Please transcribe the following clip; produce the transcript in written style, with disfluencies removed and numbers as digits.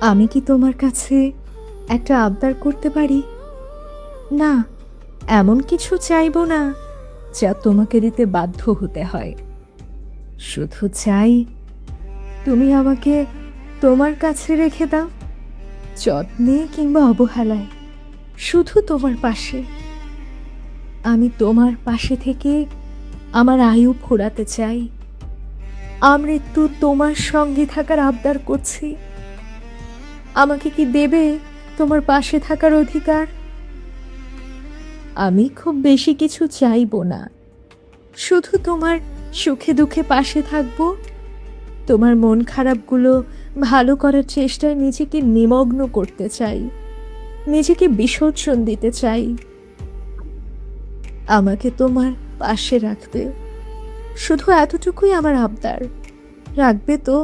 আমি কি তোমার কাছে একটা আবদার করতে পারি? না, এমন কিছু চাইবো না যা তোমাকে দিতে বাধ্য হতে হয়। শুধু চাই তুমি আমাকে তোমার কাছে রেখে দাও, যত্নে কিংবা অবহেলায়, শুধু তোমার পাশে। আমি তোমার পাশে থেকে আমার আয়ু ফুরাতে চাই। আমৃত্যু তোমার সঙ্গে থাকার আবদার করছি। আমাকে কি দেবে তোমার পাশে থাকার অধিকার? আমি খুব বেশি কিছু চাইবো না, শুধু তোমার সুখে দুঃখে পাশে থাকবো। তোমার মন খারাপগুলো ভালো করার চেষ্টায় নিজেকে নিমগ্ন করতে চাই, নিজেকে বিসর্জন দিতে চাই। আমাকে তোমার পাশে রাখবে, শুধু এতটুকুই আমার আবদার। রাখবে তো?